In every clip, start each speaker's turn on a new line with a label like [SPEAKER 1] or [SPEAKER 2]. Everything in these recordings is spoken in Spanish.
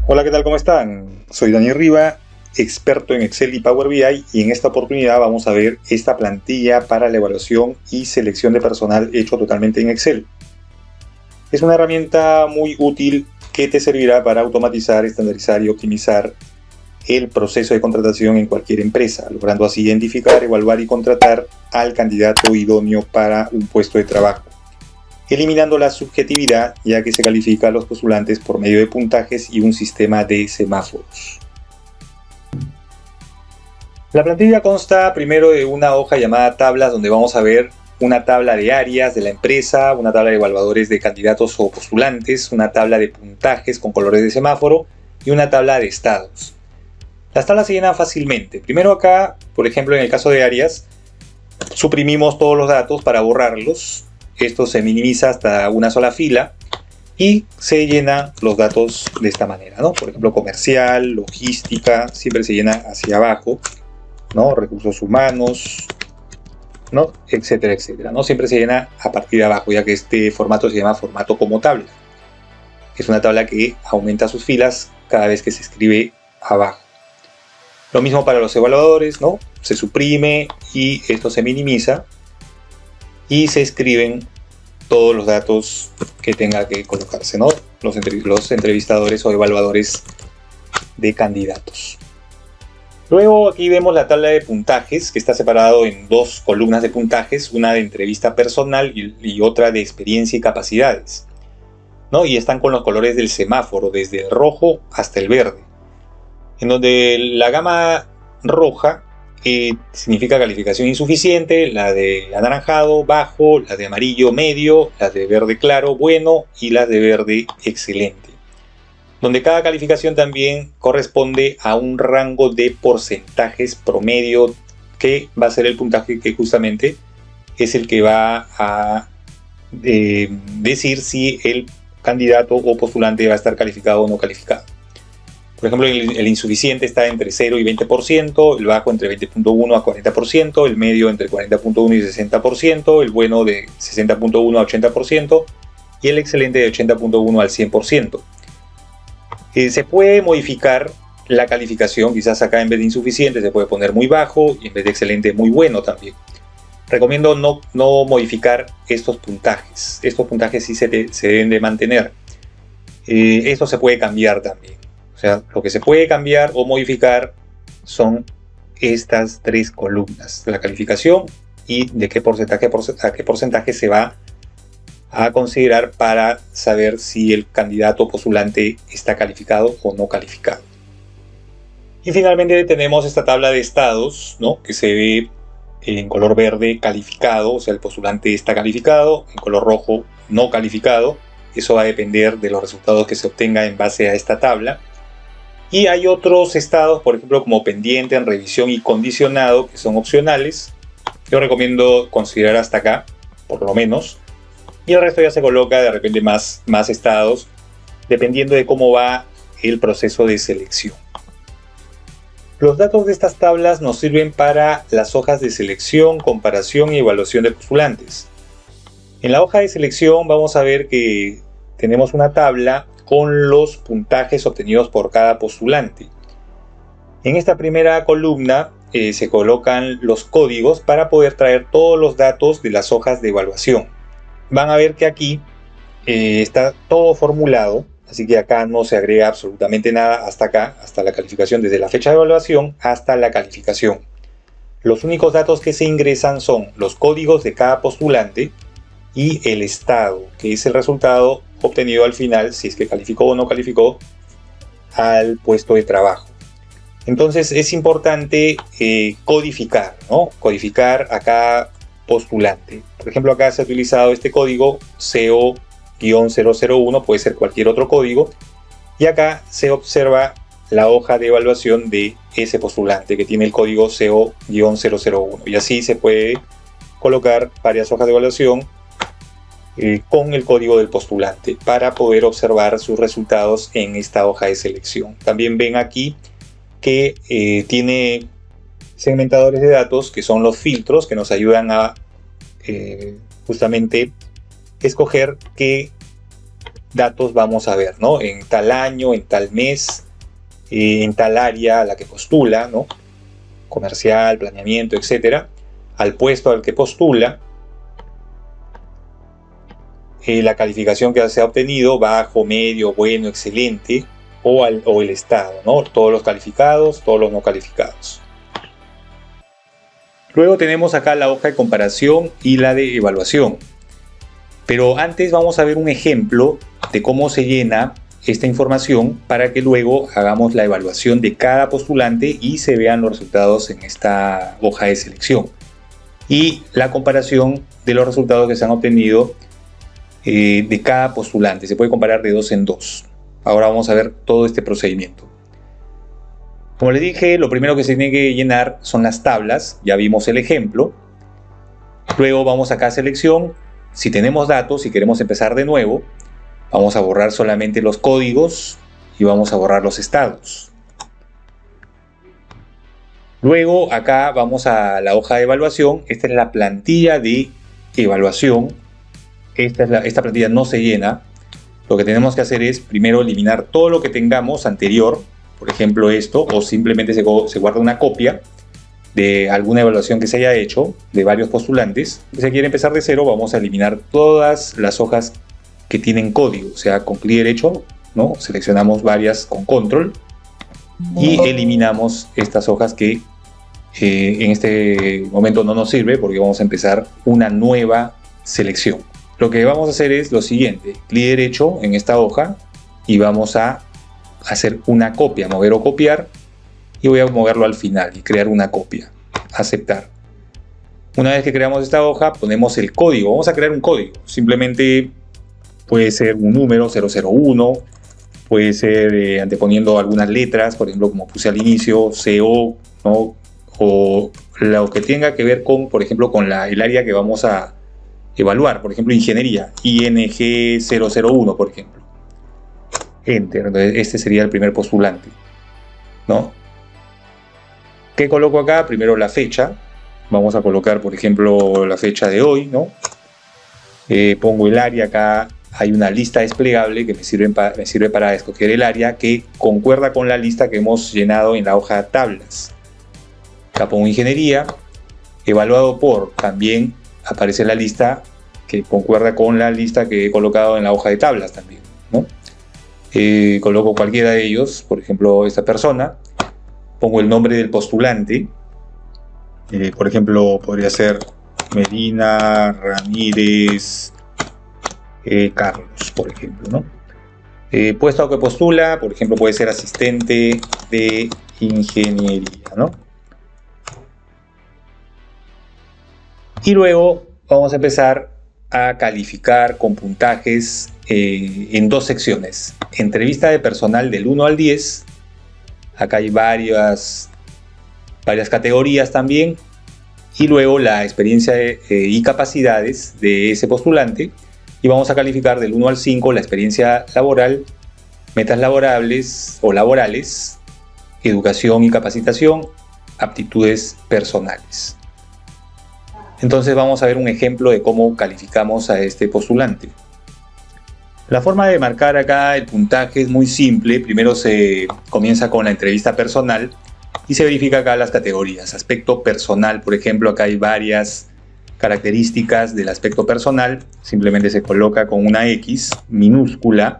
[SPEAKER 1] Hola, ¿qué tal? ¿Cómo están? Soy Daniel Riva, experto en Excel y Power BI, y en esta oportunidad vamos a ver esta plantilla para la evaluación y selección de personal hecho totalmente en Excel. Es una herramienta muy útil que te servirá para automatizar, estandarizar y optimizar el proceso de contratación en cualquier empresa, logrando así identificar, evaluar y contratar al candidato idóneo para un puesto de trabajo, eliminando la subjetividad, ya que se califica a los postulantes por medio de puntajes y un sistema de semáforos. La plantilla consta primero de una hoja llamada tablas, donde vamos a ver una tabla de áreas de la empresa, una tabla de evaluadores de candidatos o postulantes, una tabla de puntajes con colores de semáforo y una tabla de estados. Las tablas se llenan fácilmente. Primero acá, por ejemplo, en el caso de áreas, suprimimos todos los datos para borrarlos. Esto se minimiza hasta una sola fila y se llenan los datos de esta manera, ¿no? Por ejemplo, comercial, logística, siempre se llena hacia abajo, ¿no? Recursos humanos, ¿no? Etcétera, etcétera, ¿no? Siempre se llena a partir de abajo, ya que este formato se llama formato como tabla. Es una tabla que aumenta sus filas cada vez que se escribe abajo. Lo mismo para los evaluadores, ¿no? Se suprime y esto se minimiza y se escriben todos los datos que tenga que colocarse, ¿no? Los entrevistadores o evaluadores de candidatos. Luego aquí vemos la tabla de puntajes, que está separado en dos columnas de puntajes, una de entrevista personal y otra de experiencia y capacidades, ¿no? Y están con los colores del semáforo, desde el rojo hasta el verde, en donde la gama roja significa calificación insuficiente, la de anaranjado bajo, la de amarillo medio, la de verde claro bueno y la de verde excelente, donde cada calificación también corresponde a un rango de porcentajes promedio, que va a ser el puntaje que justamente es el que va a decir si el candidato o postulante va a estar calificado o no calificado. Por ejemplo, el insuficiente está entre 0 y 20%, el bajo entre 20.1 a 40%, el medio entre 40.1 y 60%, el bueno de 60.1 a 80% y el excelente de 80.1 al 100%. Se puede modificar la calificación, quizás acá en vez de insuficiente se puede poner muy bajo y en vez de excelente muy bueno también. Recomiendo no modificar estos puntajes. Estos puntajes sí se deben de mantener. Esto se puede cambiar también. O sea, lo que se puede cambiar o modificar son estas tres columnas: la calificación y de qué porcentaje a qué porcentaje se va a considerar para saber si el candidato o postulante está calificado o no calificado. Y finalmente tenemos esta tabla de estados, ¿no? Que se ve en color verde calificado, o sea, el postulante está calificado, en color rojo no calificado. Eso va a depender de los resultados que se obtenga en base a esta tabla. Y hay otros estados, por ejemplo, como pendiente, en revisión y condicionado, que son opcionales. Yo recomiendo considerar hasta acá, por lo menos. Y el resto ya se coloca de repente más estados, dependiendo de cómo va el proceso de selección. Los datos de estas tablas nos sirven para las hojas de selección, comparación y evaluación de postulantes. En la hoja de selección vamos a ver que tenemos una tabla con los puntajes obtenidos por cada postulante. En esta primera columna se colocan los códigos para poder traer todos los datos de las hojas de evaluación. Van a ver que aquí está todo formulado, así que acá no se agrega absolutamente nada hasta acá, hasta la calificación, desde la fecha de evaluación hasta la calificación. Los únicos datos que se ingresan son los códigos de cada postulante y el estado, que es el resultado obtenido al final, si es que calificó o no calificó al puesto de trabajo. Entonces es importante codificar, ¿no? Codificar a cada postulante. Por ejemplo, acá se ha utilizado este código CO-001, puede ser cualquier otro código, y acá se observa la hoja de evaluación de ese postulante que tiene el código CO-001, y así se puede colocar varias hojas de evaluación con el código del postulante para poder observar sus resultados en esta hoja de selección. También ven aquí que tiene segmentadores de datos, que son los filtros que nos ayudan a justamente escoger qué datos vamos a ver, ¿no? En tal año, en tal mes, en tal área a la que postula, ¿no? Comercial, planeamiento, etcétera, al puesto al que postula, la calificación que se ha obtenido, bajo, medio, bueno, excelente, o el estado, ¿no? Todos los calificados, todos los no calificados. Luego tenemos acá la hoja de comparación y la de evaluación. Pero antes vamos a ver un ejemplo de cómo se llena esta información para que luego hagamos la evaluación de cada postulante y se vean los resultados en esta hoja de selección. Y la comparación de los resultados que se han obtenido de cada postulante. Se puede comparar de 2 en 2. Ahora vamos a ver todo este procedimiento. Como les dije, lo primero que se tiene que llenar son las tablas. Ya vimos el ejemplo. Luego vamos acá a selección. Si tenemos datos y queremos empezar de nuevo, vamos a borrar solamente los códigos y vamos a borrar los estados. Luego acá vamos a la hoja de evaluación. Esta es la plantilla de evaluación. Esta plantilla no se llena. Lo que tenemos que hacer es primero eliminar todo lo que tengamos anterior, por ejemplo esto, o simplemente se guarda una copia de alguna evaluación que se haya hecho de varios postulantes. Si se quiere empezar de cero, vamos a eliminar todas las hojas que tienen código, o sea, con clic derecho, ¿no? Seleccionamos varias con control y eliminamos estas hojas que en este momento no nos sirve porque vamos a empezar una nueva selección. Lo que vamos a hacer es lo siguiente: clic derecho en esta hoja y vamos a hacer una copia, mover o copiar, y voy a moverlo al final y crear una copia, aceptar. Una vez que creamos esta hoja, ponemos el código. Vamos a crear un código, simplemente puede ser un número 001, puede ser anteponiendo algunas letras, por ejemplo, como puse al inicio, CO, ¿no? O lo que tenga que ver con, por ejemplo, con el área que vamos a evaluar, por ejemplo, ingeniería, ING 001, por ejemplo. Enter. Entonces, este sería el primer postulante, ¿no? ¿Qué coloco acá? Primero la fecha. Vamos a colocar, por ejemplo, la fecha de hoy, ¿no? Pongo el área. Acá hay una lista desplegable que me sirve para escoger el área que concuerda con la lista que hemos llenado en la hoja de tablas. Acá pongo ingeniería. Evaluado por, también aparece la lista que concuerda con la lista que he colocado en la hoja de tablas también, ¿no? Coloco cualquiera de ellos, por ejemplo esta persona, pongo el nombre del postulante, por ejemplo podría ser Medina Ramírez Carlos, por ejemplo, ¿no? Puesto que postula, por ejemplo puede ser asistente de ingeniería, ¿no? Y luego vamos a empezar a calificar con puntajes en dos secciones. Entrevista de personal del 1 al 10. Acá hay varias categorías también. Y luego la experiencia y capacidades de ese postulante. Y vamos a calificar del 1 al 5 la experiencia laboral, metas laborables o laborales, educación y capacitación, aptitudes personales. Entonces vamos a ver un ejemplo de cómo calificamos a este postulante. La forma de marcar acá el puntaje es muy simple. Primero se comienza con la entrevista personal y se verifica acá las categorías. Aspecto personal, por ejemplo, acá hay varias características del aspecto personal. Simplemente se coloca con una X minúscula.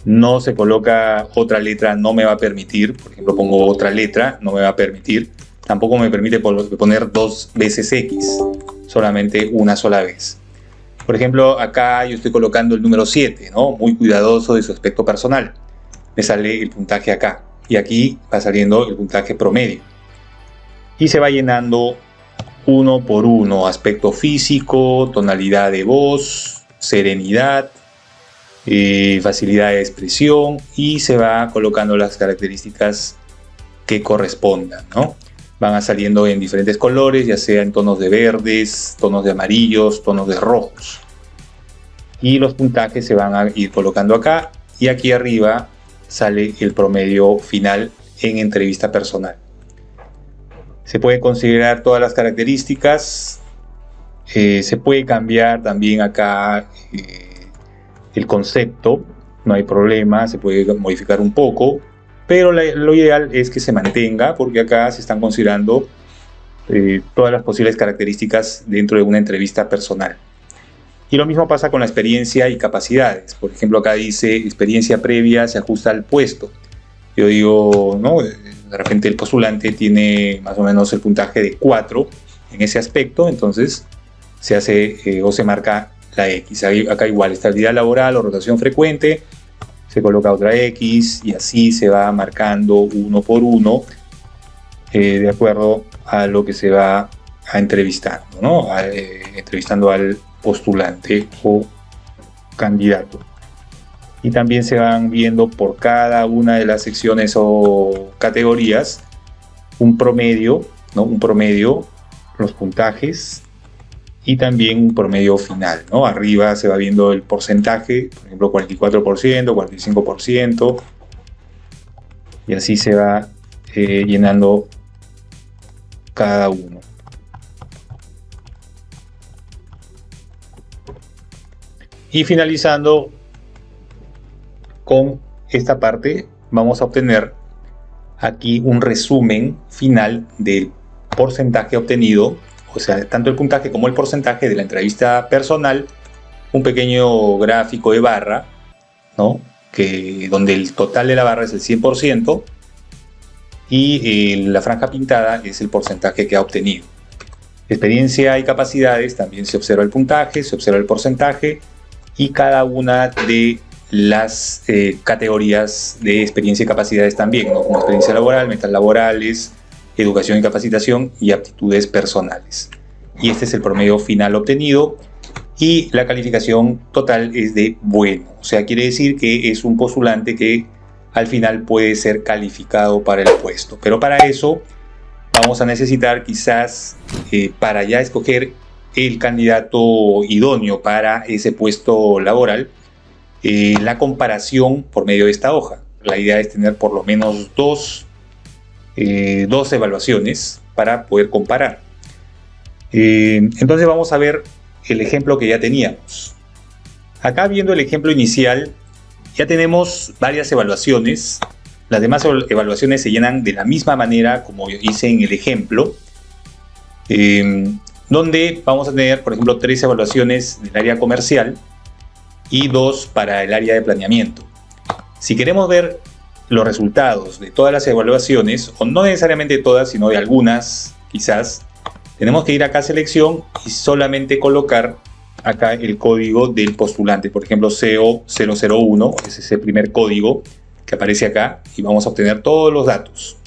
[SPEAKER 1] No se coloca otra letra, no me va a permitir. Por ejemplo, pongo otra letra, no me va a permitir. Tampoco me permite poner dos veces X, solamente una sola vez. Por ejemplo, acá yo estoy colocando el número 7, ¿no? Muy cuidadoso de su aspecto personal. Me sale el puntaje acá. Y aquí va saliendo el puntaje promedio. Y se va llenando uno por uno. Aspecto físico, tonalidad de voz, serenidad, facilidad de expresión. Y se va colocando las características que correspondan, ¿no? Van saliendo en diferentes colores, ya sea en tonos de verdes, tonos de amarillos, tonos de rojos. Y los puntajes se van a ir colocando acá. Y aquí arriba sale el promedio final en entrevista personal. Se puede considerar todas las características. Se puede cambiar también acá el concepto. no hay problema, se puede modificar un poco, pero lo ideal es que se mantenga, porque acá se están considerando todas las posibles características dentro de una entrevista personal. Y lo mismo pasa con la experiencia y capacidades. Por ejemplo, acá dice experiencia previa se ajusta al puesto. Yo digo, ¿no? De repente el postulante tiene más o menos el puntaje de 4 en ese aspecto, entonces se hace o se marca la X. Acá igual, estabilidad laboral o rotación frecuente, se coloca otra X y así se va marcando uno por uno de acuerdo a lo que se va a entrevistando, ¿no? Entrevistando al postulante o candidato. Y también se van viendo por cada una de las secciones o categorías un promedio, ¿no? Un promedio, los puntajes y también un promedio final, ¿no? Arriba se va viendo el porcentaje, por ejemplo 44%, 45%, y así se va llenando cada uno. Y finalizando con esta parte, vamos a obtener aquí un resumen final del porcentaje obtenido, o sea, tanto el puntaje como el porcentaje de la entrevista personal, un pequeño gráfico de barra, ¿no? Donde el total de la barra es el 100% y la franja pintada es el porcentaje que ha obtenido. Experiencia y capacidades, también se observa el puntaje, se observa el porcentaje y cada una de las categorías de experiencia y capacidades también, ¿no? Como experiencia laboral, metas laborales, educación y capacitación y aptitudes personales. Y este es el promedio final obtenido y la calificación total es de bueno. O sea, quiere decir que es un postulante que al final puede ser calificado para el puesto. Pero para eso vamos a necesitar quizás, para ya escoger el candidato idóneo para ese puesto laboral, la comparación por medio de esta hoja. La idea es tener por lo menos dos evaluaciones para poder comparar. Entonces vamos a ver el ejemplo que ya teníamos. Acá, viendo el ejemplo inicial, ya tenemos varias evaluaciones. Las demás evaluaciones se llenan de la misma manera como hice en el ejemplo, donde vamos a tener, por ejemplo, 3 evaluaciones del área comercial y 2 para el área de planeamiento. Si queremos ver los resultados de todas las evaluaciones, o no necesariamente todas, sino de algunas, quizás, tenemos que ir acá a selección y solamente colocar acá el código del postulante. Por ejemplo, CO001, ese es el primer código que aparece acá, y vamos a obtener todos los datos,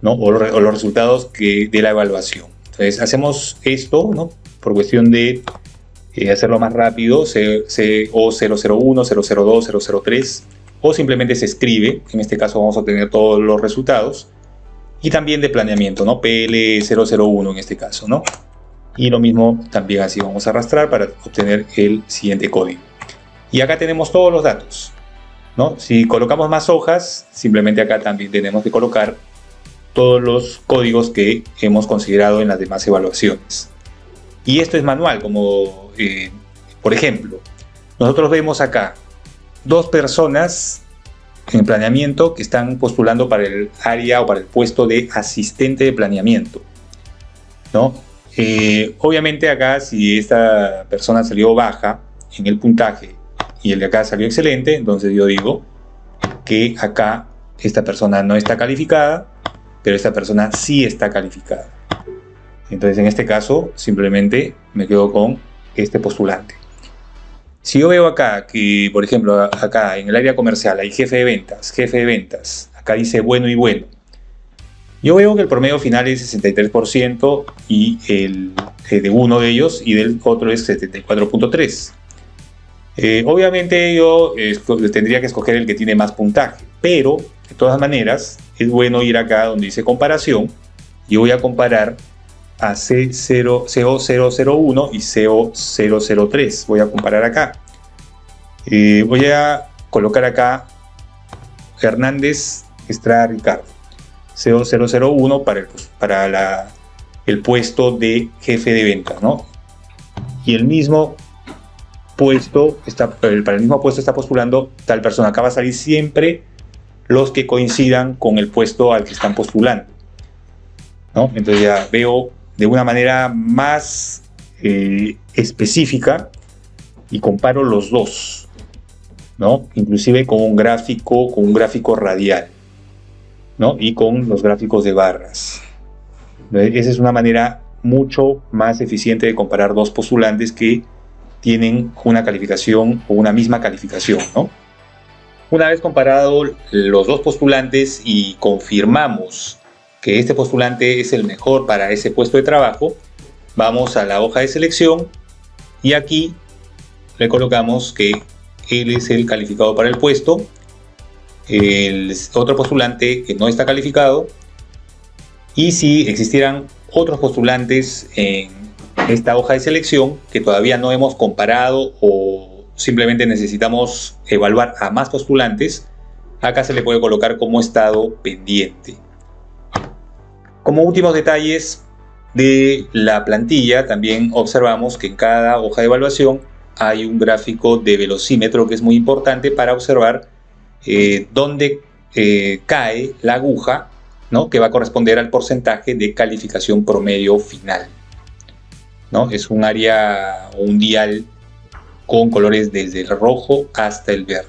[SPEAKER 1] ¿no? o los resultados de la evaluación. Entonces hacemos esto, ¿no? Por cuestión de hacerlo más rápido, CO001, 002, 003, o simplemente se escribe. En este caso vamos a obtener todos los resultados. Y también de planeamiento, ¿no? PL001 en este caso, ¿no? Y lo mismo también así vamos a arrastrar para obtener el siguiente código. Y acá tenemos todos los datos, ¿no? Si colocamos más hojas, simplemente acá también tenemos que colocar todos los códigos que hemos considerado en las demás evaluaciones. Y esto es manual, como por ejemplo, nosotros vemos acá 2 personas en planeamiento que están postulando para el área o para el puesto de asistente de planeamiento, ¿no? Obviamente acá, si esta persona salió baja en el puntaje y el de acá salió excelente, entonces yo digo que acá esta persona no está calificada, pero esta persona sí está calificada. Entonces en este caso simplemente me quedo con este postulante. Si yo veo acá que, por ejemplo, acá en el área comercial hay jefe de ventas, acá dice bueno y bueno. Yo veo que el promedio final es 63% y el de uno de ellos y del otro es 74.3%. Obviamente yo tendría que escoger el que tiene más puntaje, pero de todas maneras es bueno ir acá donde dice comparación. Yo voy a comparar a CO001 y CO003. Voy a comparar acá. Voy a colocar acá Hernández Estrada Ricardo. CO001 para el puesto de jefe de ventas, ¿no? Y el mismo puesto, para el mismo puesto está postulando tal persona. Acá va a salir siempre los que coincidan con el puesto al que están postulando, ¿no? Entonces ya veo de una manera más específica y comparo los dos, ¿no? Inclusive con un gráfico radial, ¿no? Y con los gráficos de barras. Esa es una manera mucho más eficiente de comparar dos postulantes que tienen una calificación o una misma calificación, ¿no? Una vez comparado los dos postulantes y confirmamos que este postulante es el mejor para ese puesto de trabajo, vamos a la hoja de selección y aquí le colocamos que él es el calificado para el puesto, el otro postulante que no está calificado, y si existieran otros postulantes en esta hoja de selección que todavía no hemos comparado o simplemente necesitamos evaluar a más postulantes, acá se le puede colocar como estado pendiente. Como últimos detalles de la plantilla, también observamos que en cada hoja de evaluación hay un gráfico de velocímetro que es muy importante para observar dónde cae la aguja, ¿no? Que va a corresponder al porcentaje de calificación promedio final, ¿no? Es un área o un dial con colores desde el rojo hasta el verde.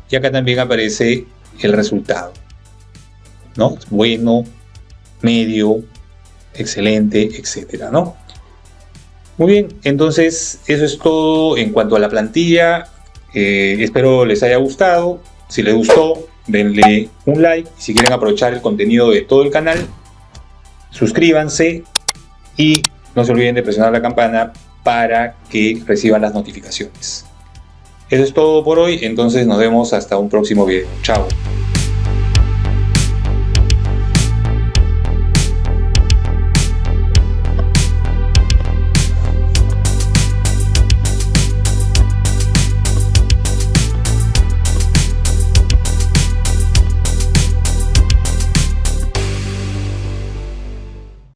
[SPEAKER 1] Y acá también aparece el resultado, ¿no? Bueno, medio, excelente, etcétera, ¿no? Muy bien, entonces eso es todo en cuanto a la plantilla. Espero les haya gustado. Si les gustó, denle un like. Si quieren aprovechar el contenido de todo el canal, suscríbanse y no se olviden de presionar la campana para que reciban las notificaciones. Eso es todo por hoy, entonces nos vemos hasta un próximo video. Chao.